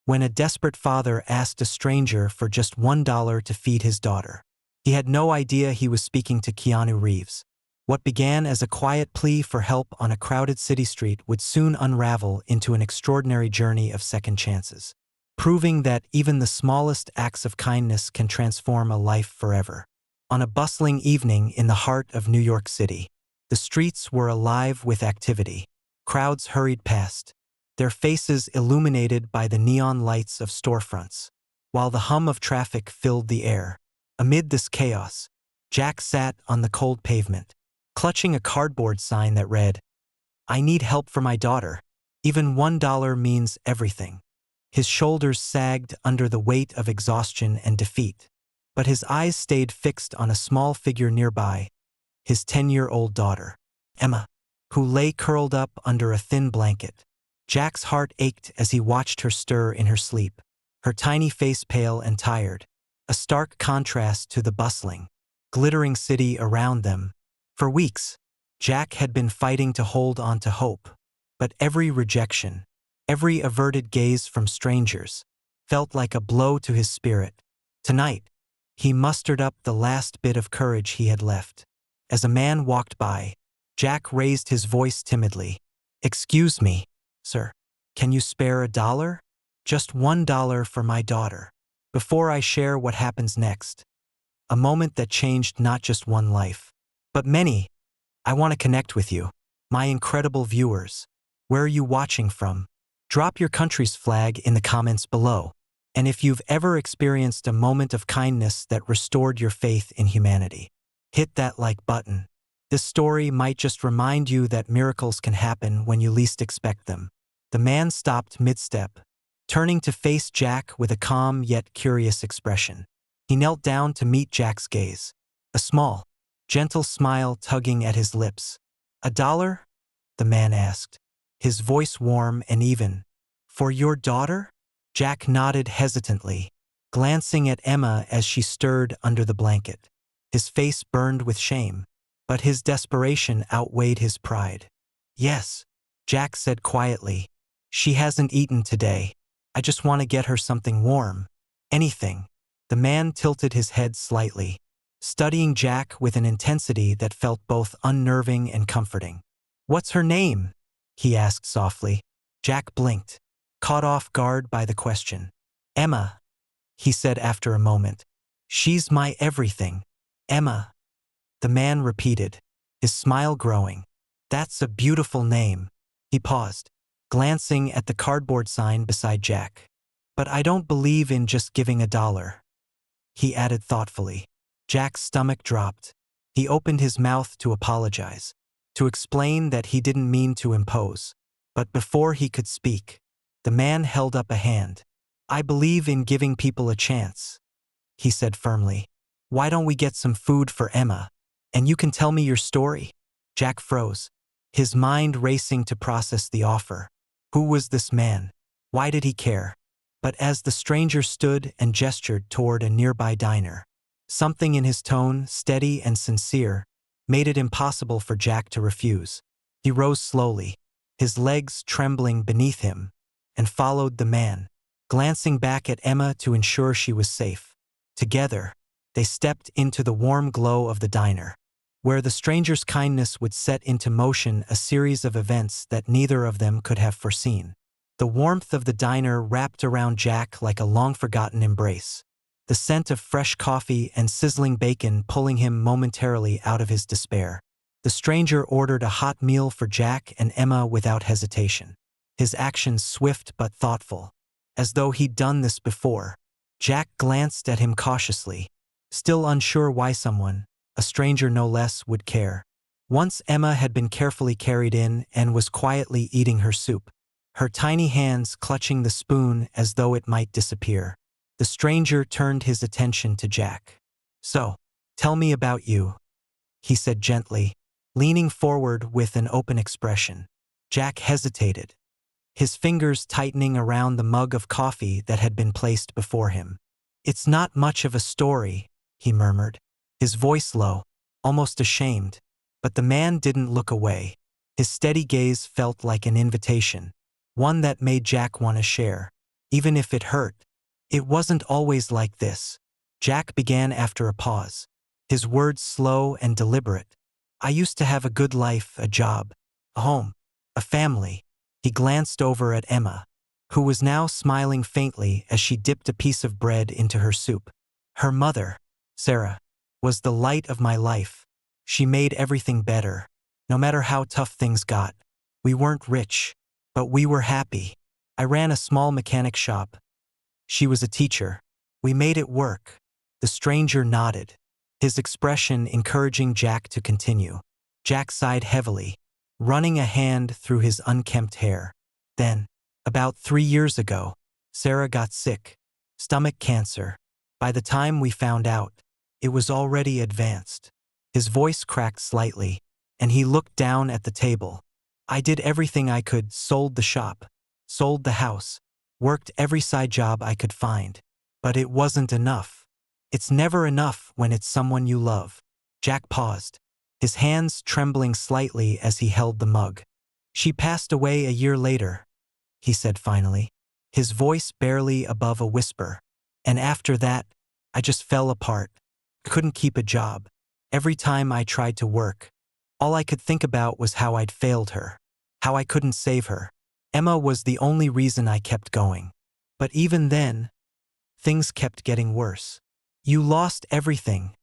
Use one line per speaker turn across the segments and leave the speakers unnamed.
when a desperate father asked a stranger for just $1 to feed his daughter. He had no idea he was speaking to Keanu Reeves. What began as a quiet plea for help on a crowded city street would soon unravel into an extraordinary journey of second chances, proving that even the smallest acts of kindness can transform a life forever. On a bustling evening in the heart of New York City, the streets were alive with activity. Crowds hurried past, their faces illuminated by the neon lights of storefronts, while the hum of traffic filled the air. Amid this chaos, Jack sat on the cold pavement, clutching a cardboard sign that read, "I need help for my daughter. Even $1 means everything." His shoulders sagged under the weight of exhaustion and defeat, but his eyes stayed fixed on a small figure nearby, his 10-year-old daughter, Emma, who lay curled up under a thin blanket. Jack's heart ached as he watched her stir in her sleep, her tiny face pale and tired, a stark contrast to the bustling, glittering city around them. For weeks, Jack had been fighting to hold on to hope, but every rejection, every averted gaze from strangers, felt like a blow to his spirit. Tonight, he mustered up the last bit of courage he had left. As a man walked by, Jack raised his voice timidly. "Excuse me, sir, can you spare $1? Just $1 for my daughter, before I share what happens next." A moment that changed not just one life, but many. I want to connect with you, my incredible viewers. Where are you watching from? Drop your country's flag in the comments below. And if you've ever experienced a moment of kindness that restored your faith in humanity, hit that like button. This story might just remind you that miracles can happen when you least expect them. The man stopped mid-step, turning to face Jack with a calm yet curious expression. He knelt down to meet Jack's gaze, a small, gentle smile tugging at his lips. $1? The man asked, his voice warm and even. "For your daughter?" Jack nodded hesitantly, glancing at Emma as she stirred under the blanket. His face burned with shame, but his desperation outweighed his pride. "Yes," Jack said quietly. "She hasn't eaten today. I just want to get her something warm. Anything." The man tilted his head slightly, studying Jack with an intensity that felt both unnerving and comforting. "What's her name?" he asked softly. Jack blinked, caught off guard by the question. "Emma," he said after a moment. "She's my everything. Emma." The man repeated, his smile growing. "That's a beautiful name." He paused, glancing at the cardboard sign beside Jack. "But I don't believe in just giving $1, he added thoughtfully. Jack's stomach dropped. He opened his mouth to apologize, to explain that he didn't mean to impose. But before he could speak, the man held up a hand. "I believe in giving people a chance," he said firmly. "Why don't we get some food for Emma, and you can tell me your story?" Jack froze, his mind racing to process the offer. Who was this man? Why did he care? But as the stranger stood and gestured toward a nearby diner, something in his tone, steady and sincere, made it impossible for Jack to refuse. He rose slowly, his legs trembling beneath him, and followed the man, glancing back at Emma to ensure she was safe. Together, they stepped into the warm glow of the diner, where the stranger's kindness would set into motion a series of events that neither of them could have foreseen. The warmth of the diner wrapped around Jack like a long-forgotten embrace, the scent of fresh coffee and sizzling bacon pulling him momentarily out of his despair. The stranger ordered a hot meal for Jack and Emma without hesitation, his actions swift but thoughtful, as though he'd done this before. Jack glanced at him cautiously, still unsure why someone, a stranger no less, would care. Once Emma had been carefully carried in and was quietly eating her soup, her tiny hands clutching the spoon as though it might disappear. The stranger turned his attention to Jack. "So, tell me about you," he said gently, leaning forward with an open expression. Jack hesitated, his fingers tightening around the mug of coffee that had been placed before him. "It's not much of a story," he murmured, his voice low, almost ashamed. But the man didn't look away. His steady gaze felt like an invitation, one that made Jack want to share. even if it hurt. It wasn't always like this. Jack began after a pause, his words slow and deliberate. I used to have a good life, a job, a home, a family. He glanced over at Emma, who was now smiling faintly as she dipped a piece of bread into her soup. Her mother, Sarah, was the light of my life. She made everything better, no matter how tough things got. We weren't rich, but we were happy. I ran a small mechanic shop. She was a teacher. We made it work. The stranger nodded, his expression encouraging Jack to continue. Jack sighed heavily, running a hand through his unkempt hair. Then, about 3 years ago, Sarah got sick, stomach cancer. By the time we found out, it was already advanced. His voice cracked slightly, and he looked down at the table. I did everything I could, sold the shop, sold the house, worked every side job I could find. But it wasn't enough. It's never enough when it's someone you love. Jack paused, his hands trembling slightly as he held the mug. She passed away a year later, he said finally, his voice barely above a whisper. And after that, I just fell apart. Couldn't keep a job. Every time I tried to work, all I could think about was how I'd failed her, how I couldn't save her. Emma was the only reason I kept going. But even then, things kept getting worse. You lost everything,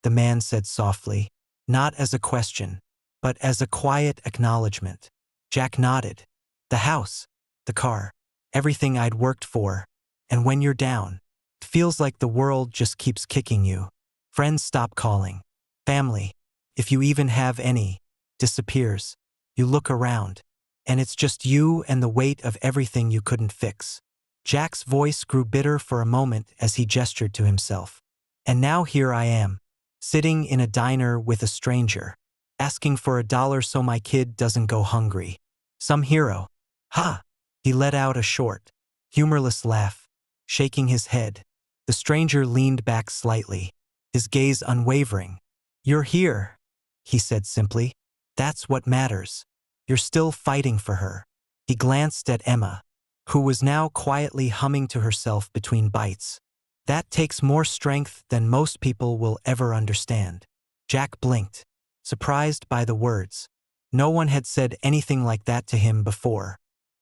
the man said softly, not as a question, but as a quiet acknowledgement. Jack nodded. The house, the car, everything I'd worked for. And when you're down, it feels like the world just keeps kicking you. Friends stop calling. Family, if you even have any, disappears. You look around, and it's just you and the weight of everything you couldn't fix. Jack's voice grew bitter for a moment as he gestured to himself. And now here I am, sitting in a diner with a stranger, asking for $1 so my kid doesn't go hungry. Some hero. Ha! He let out a short, humorless laugh, shaking his head. The stranger leaned back slightly, his gaze unwavering. You're here, he said simply. That's what matters. You're still fighting for her. He glanced at Emma, who was now quietly humming to herself between bites. That takes more strength than most people will ever understand. Jack blinked, surprised by the words. No one had said anything like that to him before.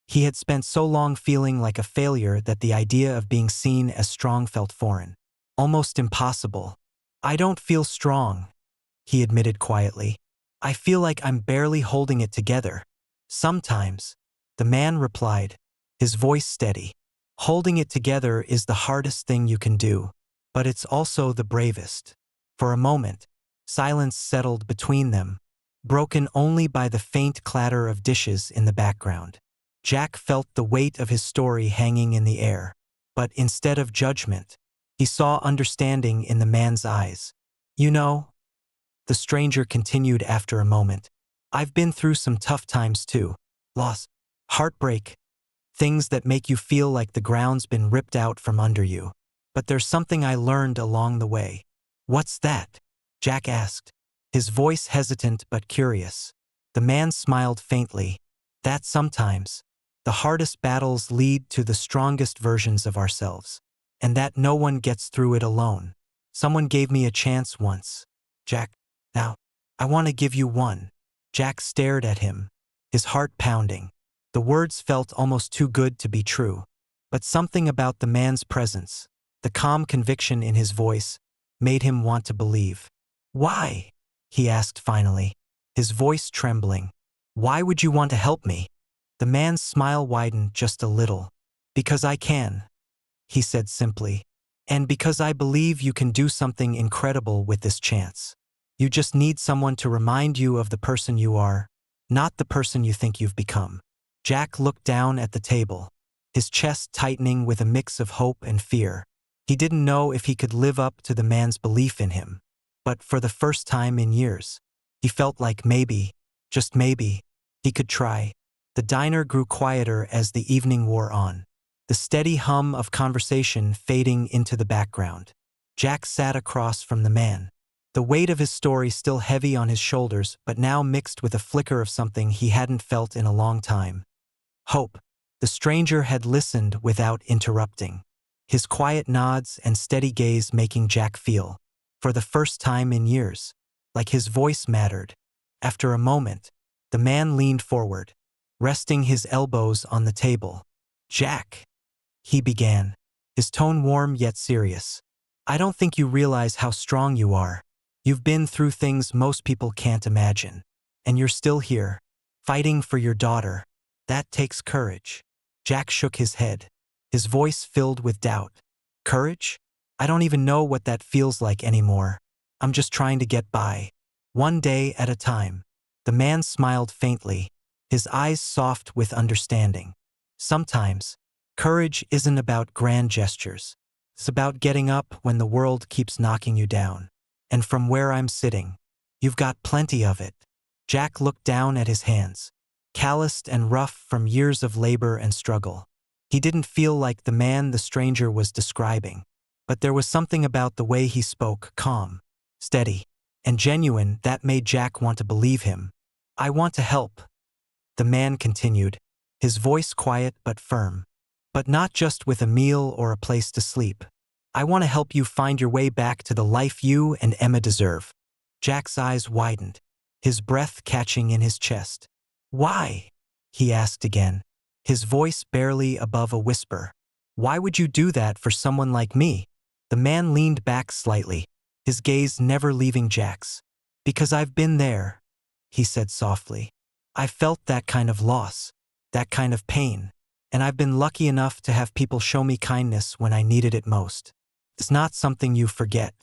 He had spent so long feeling like a failure that the idea of being seen as strong felt foreign, almost impossible. I don't feel strong, he admitted quietly. I feel like I'm barely holding it together. Sometimes, the man replied, his voice steady. Holding it together is the hardest thing you can do, but it's also the bravest. For a moment, silence settled between them, broken only by the faint clatter of dishes in the background. Jack felt the weight of his story hanging in the air, but instead of judgment, he saw understanding in the man's eyes. You know, the stranger continued after a moment, I've been through some tough times too. Loss, heartbreak, things that make you feel like the ground's been ripped out from under you. But there's something I learned along the way. What's that? Jack asked, his voice hesitant but curious. The man smiled faintly. That sometimes, the hardest battles lead to the strongest versions of ourselves, and that no one gets through it alone. Someone gave me a chance once, Jack. Now, I want to give you one. Jack stared at him, his heart pounding. The words felt almost too good to be true. But something about the man's presence, the calm conviction in his voice, made him want to believe. Why? He asked finally, his voice trembling. Why would you want to help me? The man's smile widened just a little. Because I can, he said simply. And because I believe you can do something incredible with this chance. You just need someone to remind you of the person you are, not the person you think you've become. Jack looked down at the table, his chest tightening with a mix of hope and fear. He didn't know if he could live up to the man's belief in him. But for the first time in years, he felt like maybe, just maybe, he could try. The diner grew quieter as the evening wore on, the steady hum of conversation fading into the background. Jack sat across from the man, the weight of his story still heavy on his shoulders but now mixed with a flicker of something he hadn't felt in a long time. Hope. The stranger had listened without interrupting, his quiet nods and steady gaze making Jack feel, for the first time in years, like his voice mattered. After a moment, the man leaned forward, resting his elbows on the table. "Jack," he began, his tone warm yet serious. "I don't think you realize how strong you are. You've been through things most people can't imagine. And you're still here, fighting for your daughter. That takes courage." Jack shook his head, his voice filled with doubt. "Courage? I don't even know what that feels like anymore. I'm just trying to get by, one day at a time." The man smiled faintly, his eyes soft with understanding. "Sometimes, courage isn't about grand gestures. It's about getting up when the world keeps knocking you down. And from where I'm sitting, you've got plenty of it." Jack looked down at his hands, calloused and rough from years of labor and struggle. He didn't feel like the man the stranger was describing, but there was something about the way he spoke, calm, steady, and genuine, that made Jack want to believe him. "I want to help," the man continued, his voice quiet but firm. "But not just with a meal or a place to sleep. I want to help you find your way back to the life you and Emma deserve." Jack's eyes widened, his breath catching in his chest. "Why?" he asked again, his voice barely above a whisper. "Why would you do that for someone like me?" The man leaned back slightly, his gaze never leaving Jack's. "Because I've been there," he said softly. "I felt that kind of loss, that kind of pain, and I've been lucky enough to have people show me kindness when I needed it most. It's not something you forget.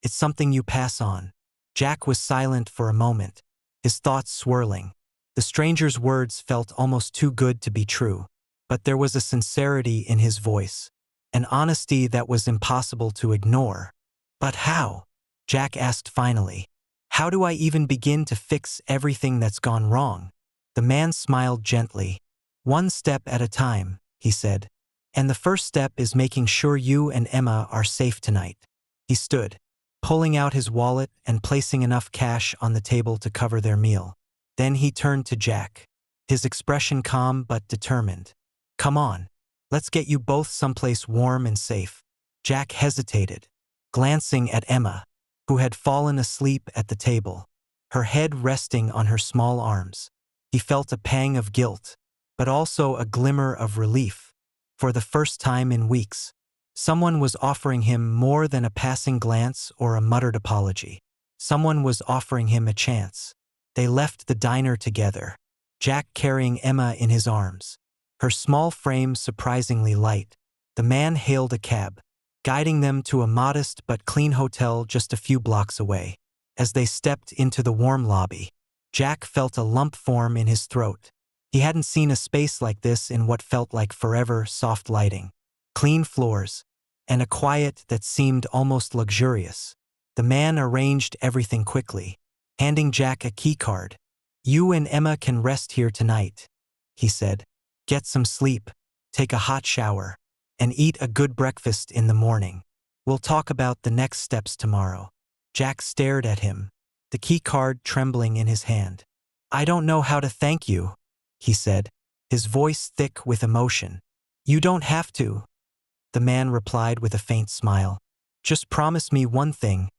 It's something you pass on." Jack was silent for a moment, his thoughts swirling. The stranger's words felt almost too good to be true, but there was a sincerity in his voice, an honesty that was impossible to ignore. "But how?" Jack asked finally. "How do I even begin to fix everything that's gone wrong?" The man smiled gently. "One step at a time," he said. "And the first step is making sure you and Emma are safe tonight." He stood, pulling out his wallet and placing enough cash on the table to cover their meal. Then he turned to Jack, his expression calm but determined. "Come on, let's get you both someplace warm and safe." Jack hesitated, glancing at Emma, who had fallen asleep at the table, her head resting on her small arms. He felt a pang of guilt, but also a glimmer of relief. For the first time in weeks, someone was offering him more than a passing glance or a muttered apology. Someone was offering him a chance. They left the diner together, Jack carrying Emma in his arms, her small frame surprisingly light. The man hailed a cab, guiding them to a modest but clean hotel just a few blocks away. As they stepped into the warm lobby, Jack felt a lump form in his throat. He hadn't seen a space like this in what felt like forever. Soft lighting, clean floors, and a quiet that seemed almost luxurious. The man arranged everything quickly, handing Jack a key card. "You and Emma can rest here tonight," he said. "Get some sleep, take a hot shower, and eat a good breakfast in the morning. We'll talk about the next steps tomorrow." Jack stared at him, the key card trembling in his hand. "I don't know how to thank you," he said, his voice thick with emotion. "You don't have to," the man replied with a faint smile. "Just promise me one thing.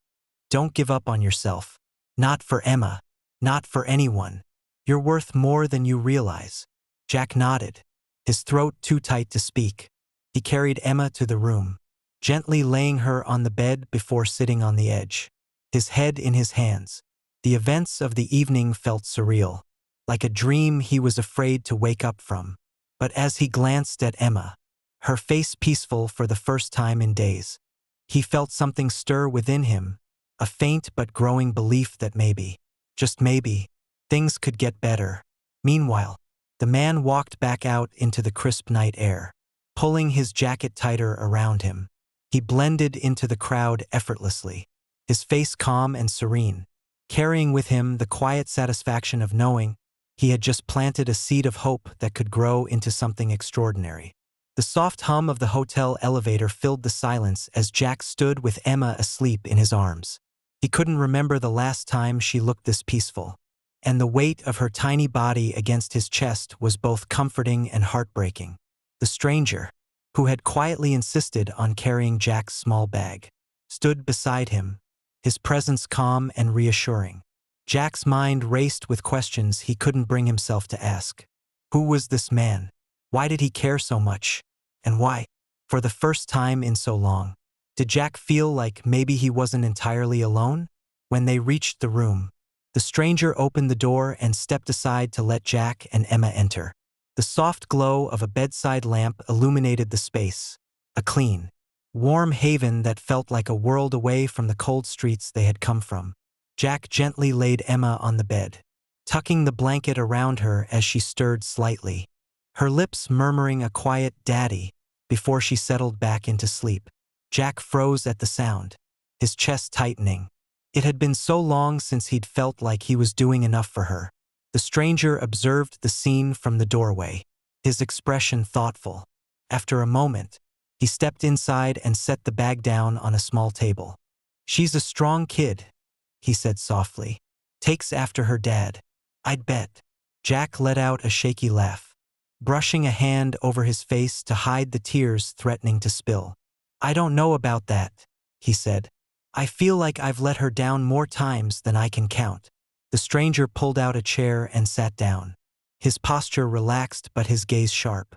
Don't give up on yourself. Not for Emma. Not for anyone. You're worth more than you realize." Jack nodded, his throat too tight to speak. He carried Emma to the room, gently laying her on the bed before sitting on the edge, his head in his hands. The events of the evening felt surreal, like a dream he was afraid to wake up from. But as he glanced at Emma, her face peaceful for the first time in days, he felt something stir within him, a faint but growing belief that maybe, just maybe, things could get better. Meanwhile, the man walked back out into the crisp night air, pulling his jacket tighter around him. He blended into the crowd effortlessly, his face calm and serene, carrying with him the quiet satisfaction of knowing he had just planted a seed of hope that could grow into something extraordinary. The soft hum of the hotel elevator filled the silence as Jack stood with Emma asleep in his arms. He couldn't remember the last time she looked this peaceful, and the weight of her tiny body against his chest was both comforting and heartbreaking. The stranger, who had quietly insisted on carrying Jack's small bag, stood beside him, his presence calm and reassuring. Jack's mind raced with questions he couldn't bring himself to ask. Who was this man? Why did he care so much? And why, for the first time in so long, did Jack feel like maybe he wasn't entirely alone? When they reached the room, the stranger opened the door and stepped aside to let Jack and Emma enter. The soft glow of a bedside lamp illuminated the space, a clean, warm haven that felt like a world away from the cold streets they had come from. Jack gently laid Emma on the bed, tucking the blanket around her as she stirred slightly, her lips murmuring a quiet "daddy" before she settled back into sleep. Jack froze at the sound, his chest tightening. It had been so long since he'd felt like he was doing enough for her. The stranger observed the scene from the doorway, his expression thoughtful. After a moment, he stepped inside and set the bag down on a small table. "She's a strong kid," he said softly. "Takes after her dad. I'd bet." Jack let out a shaky laugh, brushing a hand over his face to hide the tears threatening to spill. "I don't know about that," he said. "I feel like I've let her down more times than I can count." The stranger pulled out a chair and sat down, his posture relaxed but his gaze sharp.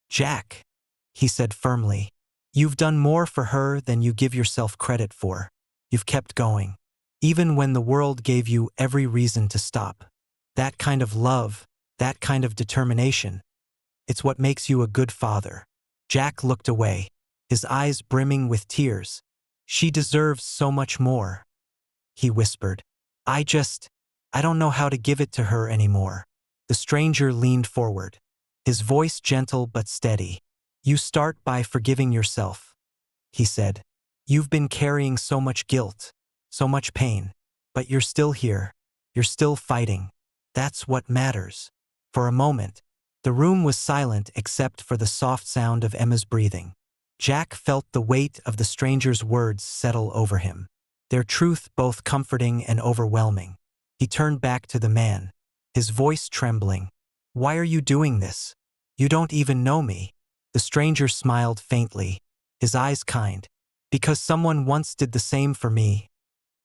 "Jack," he said firmly, "you've done more for her than you give yourself credit for. You've kept going, even when the world gave you every reason to stop. That kind of love, that kind of determination, it's what makes you a good father." Jack looked away, his eyes brimming with tears. "She deserves so much more," he whispered. I don't know how to give it to her anymore." The stranger leaned forward, his voice gentle but steady. "You start by forgiving yourself," he said. "You've been carrying so much guilt, so much pain, but you're still here. You're still fighting. That's what matters." For a moment, the room was silent except for the soft sound of Emma's breathing. Jack felt the weight of the stranger's words settle over him, their truth both comforting and overwhelming. He turned back to the man, his voice trembling. "Why are you doing this? You don't even know me." The stranger smiled faintly, his eyes kind. "Because someone once did the same for me,"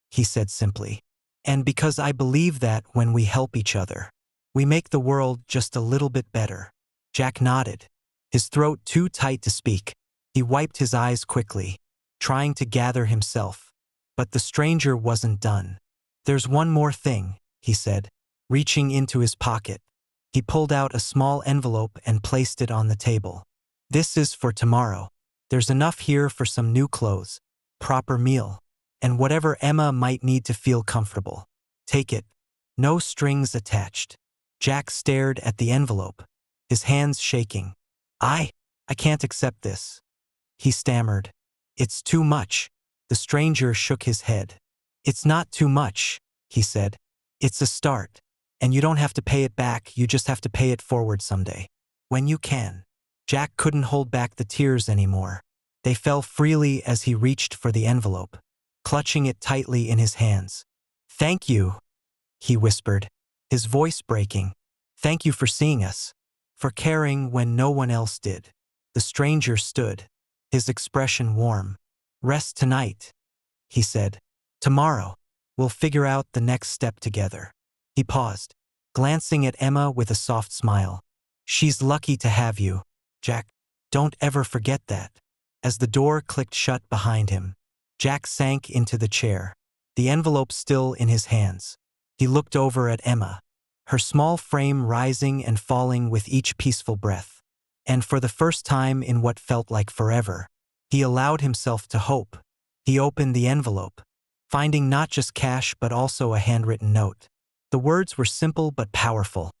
he said simply. "And because I believe that when we help each other, we make the world just a little bit better." Jack nodded, his throat too tight to speak. He wiped his eyes quickly, trying to gather himself. But the stranger wasn't done. "There's one more thing," he said, reaching into his pocket. He pulled out a small envelope and placed it on the table. "This is for tomorrow. There's enough here for some new clothes, proper meal, and whatever Emma might need to feel comfortable. Take it. No strings attached." Jack stared at the envelope, his hands shaking. I can't accept this," he stammered. "It's too much." The stranger shook his head. "It's not too much," he said. "It's a start. And you don't have to pay it back, you just have to pay it forward someday. When you can." Jack couldn't hold back the tears anymore. They fell freely as he reached for the envelope, clutching it tightly in his hands. "Thank you," he whispered, his voice breaking. "Thank you for seeing us, for caring when no one else did." The stranger stood, his expression warm. "Rest tonight," he said. "Tomorrow, we'll figure out the next step together." He paused, glancing at Emma with a soft smile. "She's lucky to have you, Jack. Don't ever forget that." As the door clicked shut behind him, Jack sank into the chair, the envelope still in his hands. He looked over at Emma, her small frame rising and falling with each peaceful breath. And for the first time in what felt like forever, he allowed himself to hope. He opened the envelope, finding not just cash but also a handwritten note. The words were simple but powerful.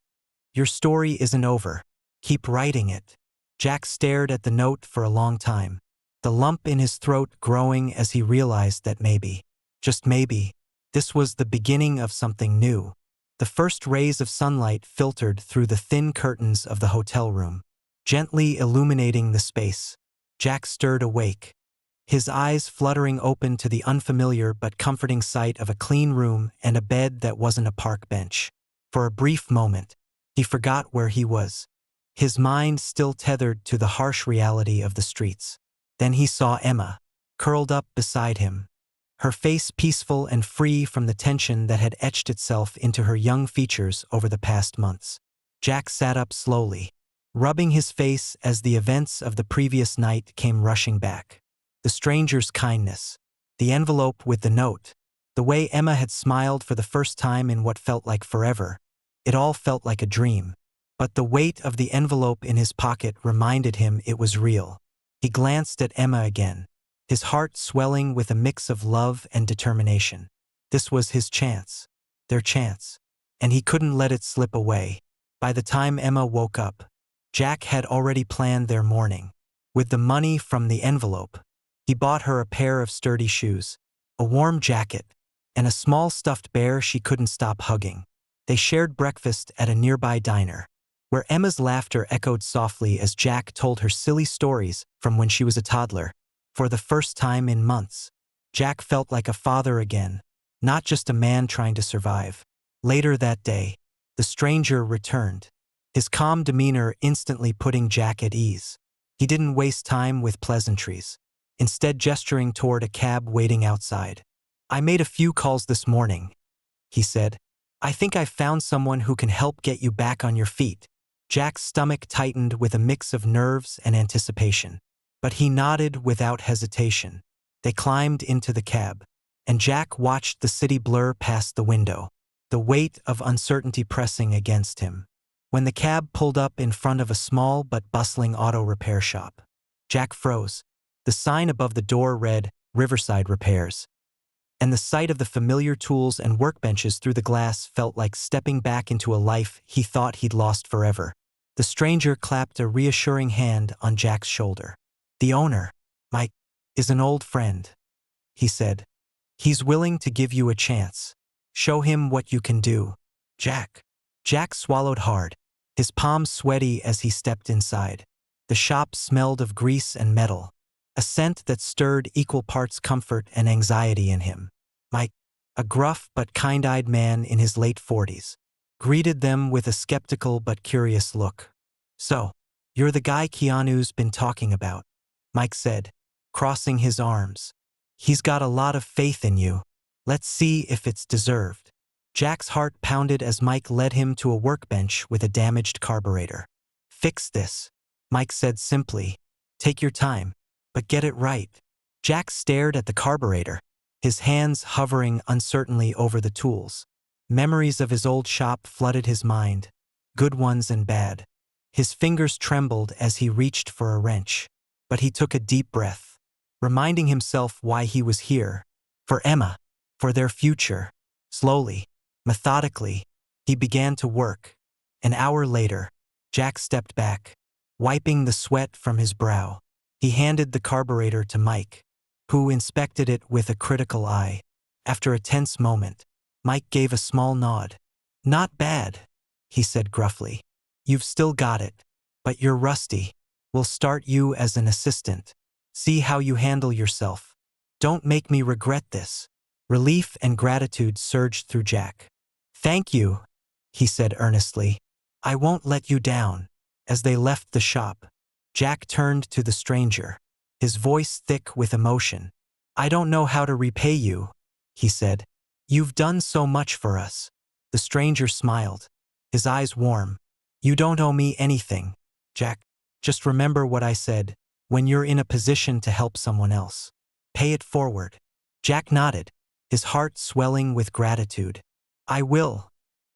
"Your story isn't over. Keep writing it." Jack stared at the note for a long time, the lump in his throat growing as he realized that maybe, just maybe, this was the beginning of something new. The first rays of sunlight filtered through the thin curtains of the hotel room, gently illuminating the space. Jack stirred awake, his eyes fluttering open to the unfamiliar but comforting sight of a clean room and a bed that wasn't a park bench. For a brief moment, he forgot where he was. his mind still tethered to the harsh reality of the streets. Then he saw Emma, curled up beside him, her face peaceful and free from the tension that had etched itself into her young features over the past months. Jack sat up slowly, rubbing his face as the events of the previous night came rushing back. The stranger's kindness, the envelope with the note, the way Emma had smiled for the first time in what felt like forever. It all felt like a dream. But the weight of the envelope in his pocket reminded him it was real. He glanced at Emma again, his heart swelling with a mix of love and determination. This was his chance, their chance, and he couldn't let it slip away. By the time Emma woke up, Jack had already planned their morning. With the money from the envelope, he bought her a pair of sturdy shoes, a warm jacket, and a small stuffed bear she couldn't stop hugging. They shared breakfast at a nearby diner, where Emma's laughter echoed softly as Jack told her silly stories from when she was a toddler. For the first time in months, Jack felt like a father again, not just a man trying to survive. Later that day, the stranger returned, his calm demeanor instantly putting Jack at ease. He didn't waste time with pleasantries, instead gesturing toward a cab waiting outside. "I made a few calls this morning," he said. "I think I've found someone who can help get you back on your feet." Jack's stomach tightened with a mix of nerves and anticipation, but he nodded without hesitation. They climbed into the cab, and Jack watched the city blur past the window, the weight of uncertainty pressing against him. When the cab pulled up in front of a small but bustling auto repair shop, Jack froze. The sign above the door read, "Riverside Repairs," and the sight of the familiar tools and workbenches through the glass felt like stepping back into a life he thought he'd lost forever. The stranger clapped a reassuring hand on Jack's shoulder. "The owner, Mike, is an old friend," he said. "He's willing to give you a chance. Show him what you can do." Jack swallowed hard, his palms sweaty as he stepped inside. The shop smelled of grease and metal, a scent that stirred equal parts comfort and anxiety in him. Mike, a gruff but kind-eyed man in his late 40s, greeted them with a skeptical but curious look. "So, you're the guy Keanu's been talking about," Mike said, crossing his arms. "He's got a lot of faith in you. Let's see if it's deserved." Jack's heart pounded as Mike led him to a workbench with a damaged carburetor. "Fix this," Mike said simply. "Take your time, but get it right." Jack stared at the carburetor, his hands hovering uncertainly over the tools. Memories of his old shop flooded his mind, good ones and bad. His fingers trembled as he reached for a wrench, but he took a deep breath, reminding himself why he was here. For Emma, for their future. Slowly, methodically, he began to work. An hour later, Jack stepped back, wiping the sweat from his brow. He handed the carburetor to Mike, who inspected it with a critical eye. After a tense moment, Mike gave a small nod. "Not bad," he said gruffly. "You've still got it, but you're rusty. We'll start you as an assistant. See how you handle yourself. Don't make me regret this." Relief and gratitude surged through Jack. "Thank you," he said earnestly. "I won't let you down." As they left the shop, Jack turned to the stranger, his voice thick with emotion. "I don't know how to repay you," he said. "You've done so much for us." The stranger smiled, his eyes warm. "You don't owe me anything, Jack. Just remember what I said. When you're in a position to help someone else, pay it forward." Jack nodded, his heart swelling with gratitude. "I will,"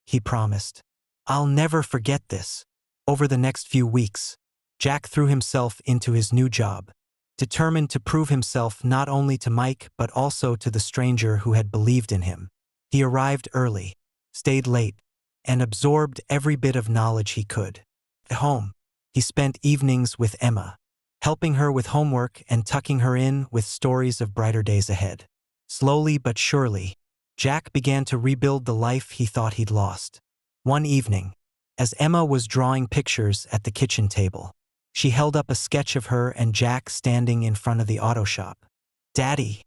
he promised. "I'll never forget this." Over the next few weeks, Jack threw himself into his new job, determined to prove himself not only to Mike but also to the stranger who had believed in him. He arrived early, stayed late, and absorbed every bit of knowledge he could. At home, he spent evenings with Emma, helping her with homework and tucking her in with stories of brighter days ahead. Slowly but surely, Jack began to rebuild the life he thought he'd lost. One evening, as Emma was drawing pictures at the kitchen table, she held up a sketch of her and Jack standing in front of the auto shop. "Daddy,"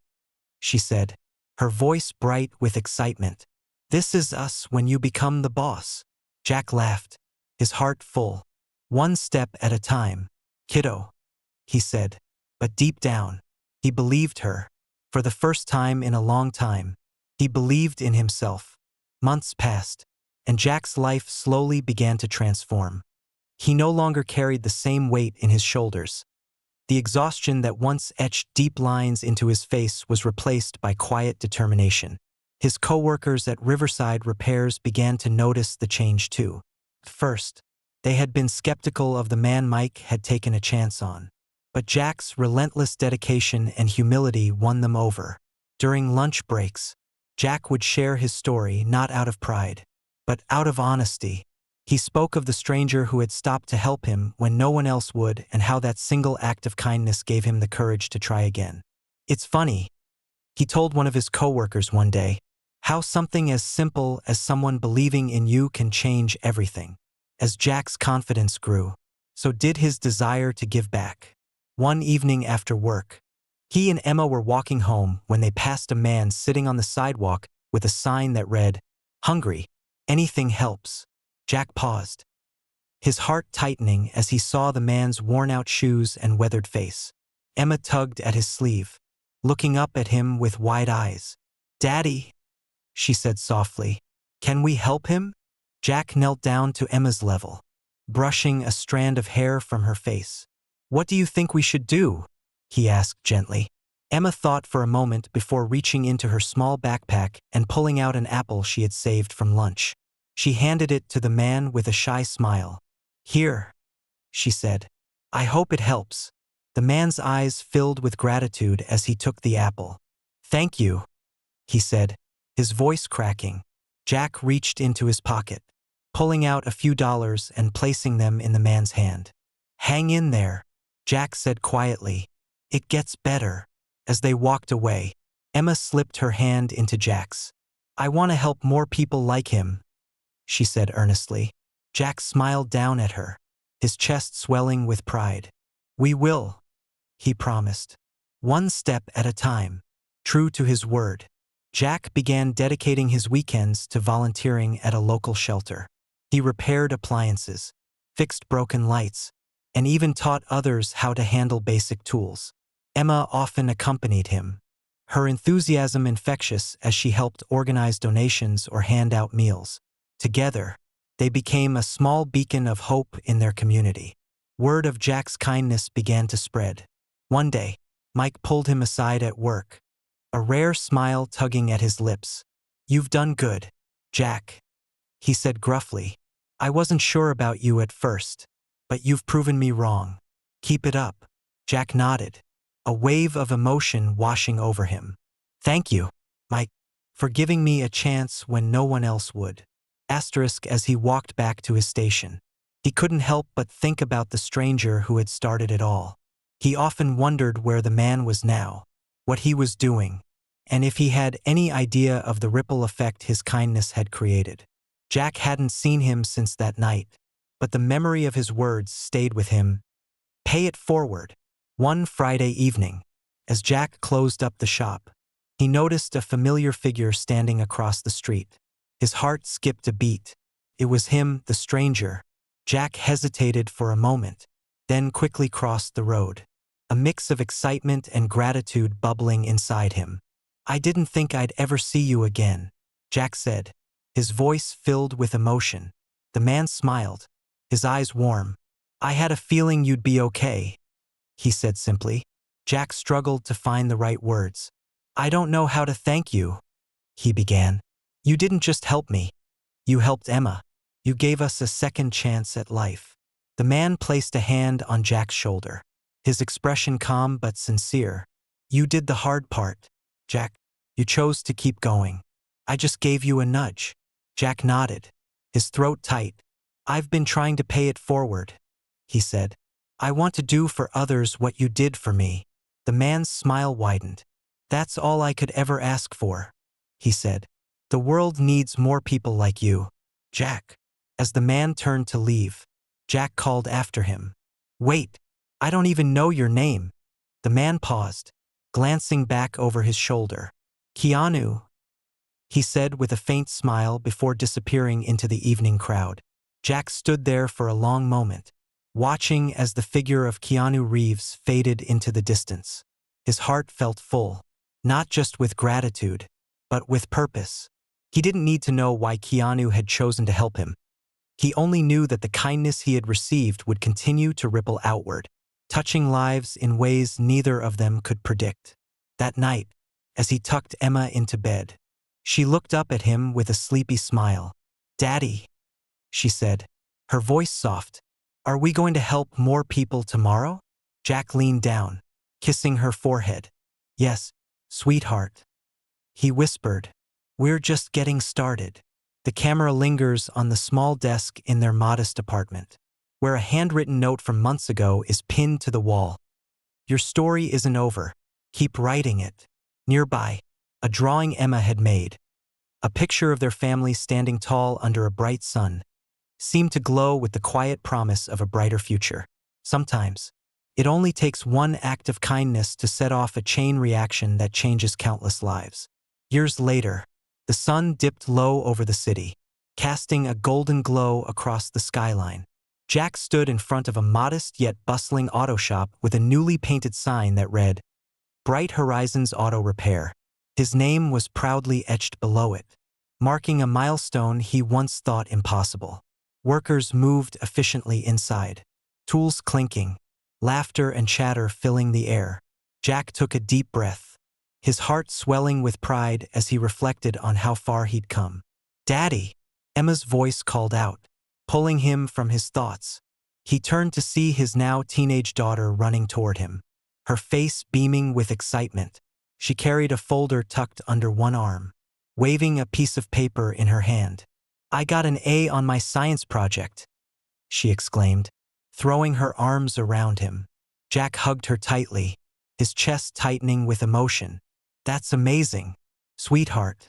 she said, her voice bright with excitement. "This is us when you become the boss." Jack laughed, his heart full. One step at a time. Kiddo, he said. But deep down, he believed her. For the first time in a long time, he believed in himself. Months passed, and Jack's life slowly began to transform. He no longer carried the same weight in his shoulders. The exhaustion that once etched deep lines into his face was replaced by quiet determination. His co-workers at Riverside Repairs began to notice the change too. First, they had been skeptical of the man Mike had taken a chance on. But Jack's relentless dedication and humility won them over. During lunch breaks, Jack would share his story not out of pride, but out of honesty. He spoke of the stranger who had stopped to help him when no one else would, and how that single act of kindness gave him the courage to try again. "It's funny," he told one of his coworkers one day, "how something as simple as someone believing in you can change everything." As Jack's confidence grew, so did his desire to give back. One evening after work, he and Emma were walking home when they passed a man sitting on the sidewalk with a sign that read, "Hungry, anything helps." Jack paused, his heart tightening as he saw the man's worn-out shoes and weathered face. Emma tugged at his sleeve, looking up at him with wide eyes. "Daddy," she said softly, "can we help him?" Jack knelt down to Emma's level, brushing a strand of hair from her face. "What do you think we should do?" he asked gently. Emma thought for a moment before reaching into her small backpack and pulling out an apple she had saved from lunch. She handed it to the man with a shy smile. "Here," she said. "I hope it helps." The man's eyes filled with gratitude as he took the apple. "Thank you," he said, his voice cracking. Jack reached into his pocket, pulling out a few dollars and placing them in the man's hand. "Hang in there," Jack said quietly. "It gets better." As they walked away, Emma slipped her hand into Jack's. "I want to help more people like him," she said earnestly. Jack smiled down at her, his chest swelling with pride. "We will," he promised. One step at a time. True to his word, Jack began dedicating his weekends to volunteering at a local shelter. He repaired appliances, fixed broken lights, and even taught others how to handle basic tools. Emma often accompanied him, her enthusiasm infectious as she helped organize donations or hand out meals. Together, they became a small beacon of hope in their community. Word of Jack's kindness began to spread. One day, Mike pulled him aside at work, a rare smile tugging at his lips. "You've done good, Jack," he said gruffly. "I wasn't sure about you at first, but you've proven me wrong. Keep it up." Jack nodded, a wave of emotion washing over him. "Thank you, Mike, for giving me a chance when no one else would." As he walked back to his station, he couldn't help but think about the stranger who had started it all. He often wondered where the man was now, what he was doing, and if he had any idea of the ripple effect his kindness had created. Jack hadn't seen him since that night, but the memory of his words stayed with him. Pay it forward. One Friday evening, as Jack closed up the shop, he noticed a familiar figure standing across the street. His heart skipped a beat. It was him, the stranger. Jack hesitated for a moment, then quickly crossed the road, a mix of excitement and gratitude bubbling inside him. "I didn't think I'd ever see you again," Jack said, his voice filled with emotion. The man smiled, his eyes warm. "I had a feeling you'd be okay," he said simply. Jack struggled to find the right words. "I don't know how to thank you," he began. "You didn't just help me. You helped Emma. You gave us a second chance at life." The man placed a hand on Jack's shoulder, his expression calm but sincere. "You did the hard part, Jack. You chose to keep going. I just gave you a nudge." Jack nodded, his throat tight. "I've been trying to pay it forward," he said. "I want to do for others what you did for me." The man's smile widened. "That's all I could ever ask for," he said. "The world needs more people like you, Jack." As the man turned to leave, Jack called after him. "Wait, I don't even know your name." The man paused, glancing back over his shoulder. "Keanu," he said with a faint smile before disappearing into the evening crowd. Jack stood there for a long moment, watching as the figure of Keanu Reeves faded into the distance. His heart felt full, not just with gratitude, but with purpose. He didn't need to know why Keanu had chosen to help him. He only knew that the kindness he had received would continue to ripple outward, touching lives in ways neither of them could predict. That night, as he tucked Emma into bed, she looked up at him with a sleepy smile. "Daddy," she said, her voice soft, "are we going to help more people tomorrow?" Jack leaned down, kissing her forehead. "Yes, sweetheart," he whispered. "We're just getting started." The camera lingers on the small desk in their modest apartment, where a handwritten note from months ago is pinned to the wall. "Your story isn't over. Keep writing it." Nearby, a drawing Emma had made, a picture of their family standing tall under a bright sun, seemed to glow with the quiet promise of a brighter future. Sometimes, it only takes one act of kindness to set off a chain reaction that changes countless lives. Years later, the sun dipped low over the city, casting a golden glow across the skyline. Jack stood in front of a modest yet bustling auto shop with a newly painted sign that read, "Bright Horizons Auto Repair." His name was proudly etched below it, marking a milestone he once thought impossible. Workers moved efficiently inside, tools clinking, laughter and chatter filling the air. Jack took a deep breath, his heart swelling with pride as he reflected on how far he'd come. "Daddy," Emma's voice called out, pulling him from his thoughts. He turned to see his now teenage daughter running toward him, her face beaming with excitement. She carried a folder tucked under one arm, waving a piece of paper in her hand. "I got an A on my science project," she exclaimed, throwing her arms around him. Jack hugged her tightly, his chest tightening with emotion. "That's amazing, sweetheart,"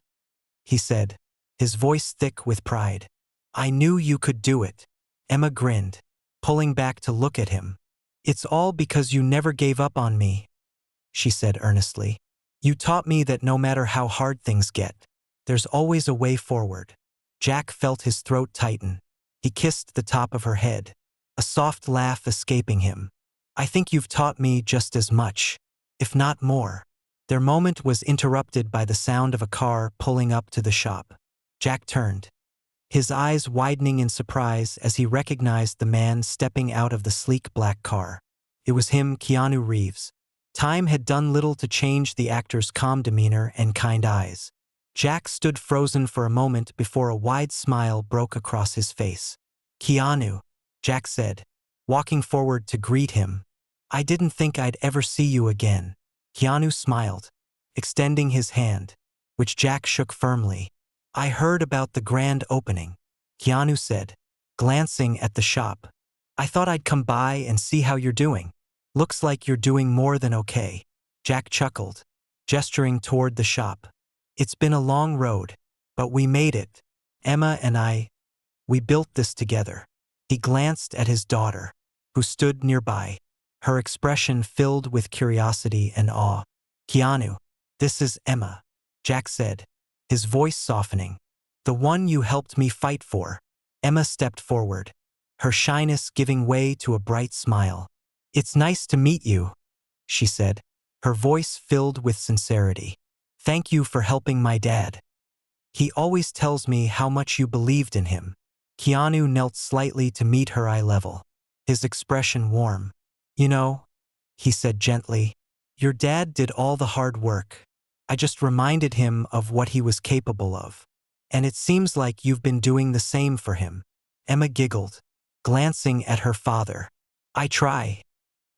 he said, his voice thick with pride. "I knew you could do it." Emma grinned, pulling back to look at him. "It's all because you never gave up on me," she said earnestly. "You taught me that no matter how hard things get, there's always a way forward." Jack felt his throat tighten. He kissed the top of her head, a soft laugh escaping him. "I think you've taught me just as much, if not more." Their moment was interrupted by the sound of a car pulling up to the shop. Jack turned, his eyes widening in surprise as he recognized the man stepping out of the sleek black car. It was him, Keanu Reeves. Time had done little to change the actor's calm demeanor and kind eyes. Jack stood frozen for a moment before a wide smile broke across his face. "Keanu," Jack said, walking forward to greet him. "I didn't think I'd ever see you again." Keanu smiled, extending his hand, which Jack shook firmly. "I heard about the grand opening," Keanu said, glancing at the shop. "I thought I'd come by and see how you're doing. Looks like you're doing more than okay." Jack chuckled, gesturing toward the shop. "It's been a long road, but we made it. Emma and we built this together." He glanced at his daughter, who stood nearby, her expression filled with curiosity and awe. "Keanu, this is Emma," Jack said, his voice softening. "The one you helped me fight for." Emma stepped forward, her shyness giving way to a bright smile. "It's nice to meet you," she said, her voice filled with sincerity. "Thank you for helping my dad. He always tells me how much you believed in him." Keanu knelt slightly to meet her eye level, his expression warm. "You know," he said gently, "your dad did all the hard work. I just reminded him of what he was capable of. And it seems like you've been doing the same for him." Emma giggled, glancing at her father. "I try,"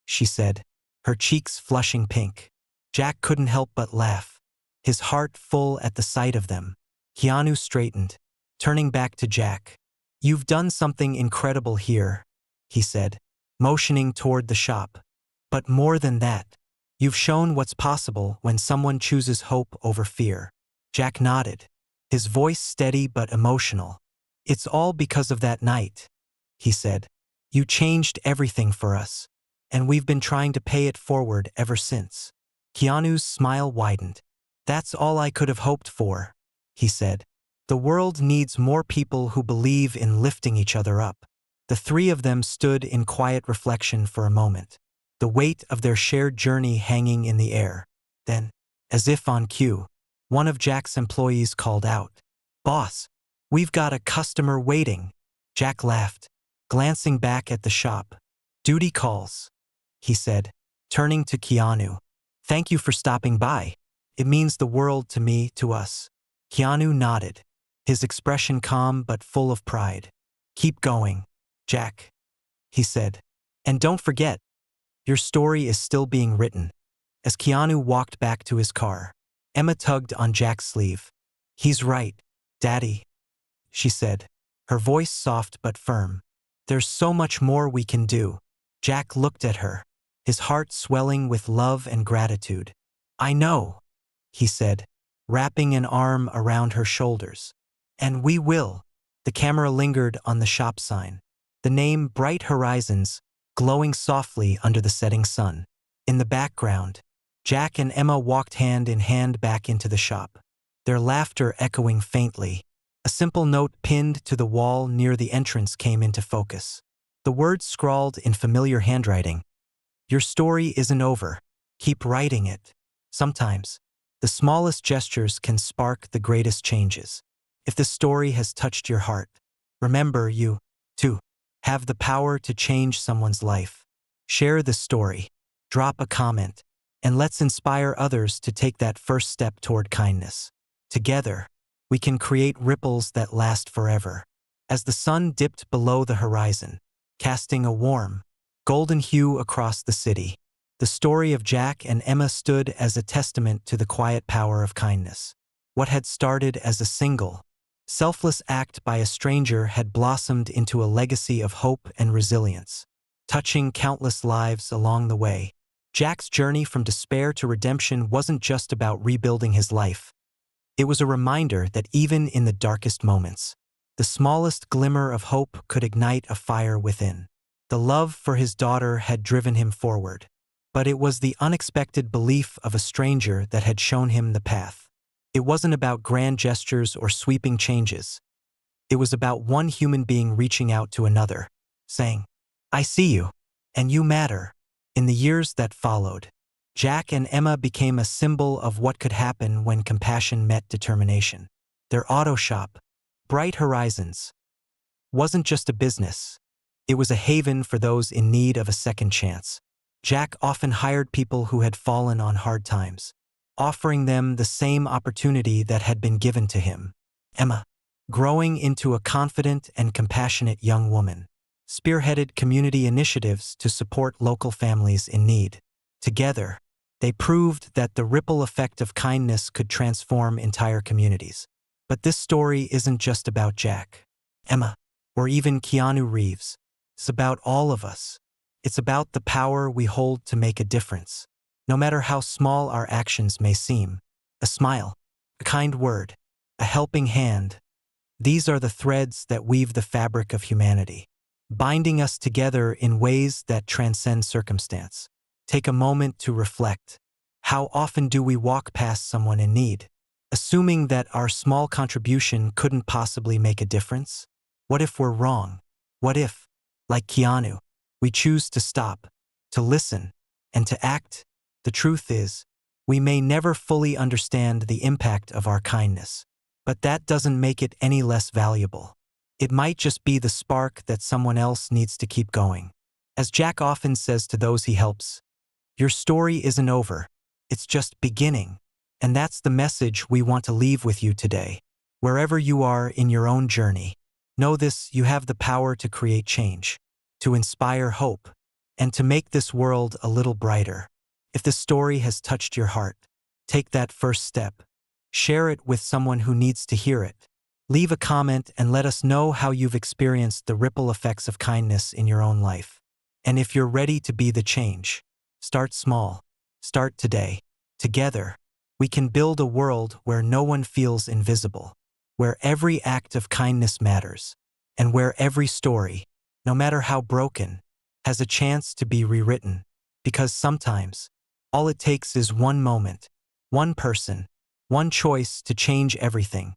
she said, her cheeks flushing pink. Jack couldn't help but laugh, his heart full at the sight of them. Keanu straightened, turning back to Jack. "You've done something incredible here," he said, motioning toward the shop. "But more than that, you've shown what's possible when someone chooses hope over fear." Jack nodded, his voice steady but emotional. "It's all because of that night," he said. "You changed everything for us, and we've been trying to pay it forward ever since." Keanu's smile widened. "That's all I could have hoped for," he said. "The world needs more people who believe in lifting each other up." The three of them stood in quiet reflection for a moment, the weight of their shared journey hanging in the air. Then, as if on cue, one of Jack's employees called out, "Boss, we've got a customer waiting." Jack laughed, glancing back at the shop. "Duty calls," he said, turning to Keanu. "Thank you for stopping by. It means the world to me, to us." Keanu nodded, his expression calm but full of pride. "Keep going, Jack," he said. "And don't forget, your story is still being written." As Keanu walked back to his car, Emma tugged on Jack's sleeve. "He's right, Daddy," she said, her voice soft but firm. "There's so much more we can do." Jack looked at her, his heart swelling with love and gratitude. "I know," he said, wrapping an arm around her shoulders. "And we will." The camera lingered on the shop sign, the name Bright Horizons glowing softly under the setting sun. In the background, Jack and Emma walked hand in hand back into the shop, their laughter echoing faintly. A simple note pinned to the wall near the entrance came into focus. The words scrawled in familiar handwriting, "Your story isn't over. Keep writing it." Sometimes, the smallest gestures can spark the greatest changes. If the story has touched your heart, remember you, too, have the power to change someone's life. Share the story, drop a comment, and let's inspire others to take that first step toward kindness. Together, we can create ripples that last forever. As the sun dipped below the horizon, casting a warm, golden hue across the city, the story of Jack and Emma stood as a testament to the quiet power of kindness. What had started as a single, selfless act by a stranger had blossomed into a legacy of hope and resilience, touching countless lives along the way. Jack's journey from despair to redemption wasn't just about rebuilding his life. It was a reminder that even in the darkest moments, the smallest glimmer of hope could ignite a fire within. The love for his daughter had driven him forward, but it was the unexpected belief of a stranger that had shown him the path. It wasn't about grand gestures or sweeping changes. It was about one human being reaching out to another, saying, "I see you, and you matter." In the years that followed, Jack and Emma became a symbol of what could happen when compassion met determination. Their auto shop, Bright Horizons, wasn't just a business. It was a haven for those in need of a second chance. Jack often hired people who had fallen on hard times, offering them the same opportunity that had been given to him. Emma, growing into a confident and compassionate young woman, spearheaded community initiatives to support local families in need. Together, they proved that the ripple effect of kindness could transform entire communities. But this story isn't just about Jack, Emma, or even Keanu Reeves. It's about all of us. It's about the power we hold to make a difference. No matter how small our actions may seem, a smile, a kind word, a helping hand, these are the threads that weave the fabric of humanity, binding us together in ways that transcend circumstance. Take a moment to reflect. How often do we walk past someone in need, assuming that our small contribution couldn't possibly make a difference? What if we're wrong? What if, like Keanu, we choose to stop, to listen, and to act? The truth is, we may never fully understand the impact of our kindness, but that doesn't make it any less valuable. It might just be the spark that someone else needs to keep going. As Jack often says to those he helps, your story isn't over, it's just beginning. And that's the message we want to leave with you today. Wherever you are in your own journey, know this: you have the power to create change, to inspire hope, and to make this world a little brighter. If this story has touched your heart, take that first step. Share it with someone who needs to hear it. Leave a comment and let us know how you've experienced the ripple effects of kindness in your own life. And if you're ready to be the change, start small. Start today. Together, we can build a world where no one feels invisible, where every act of kindness matters, and where every story, no matter how broken, has a chance to be rewritten. Because sometimes, all it takes is one moment, one person, one choice to change everything.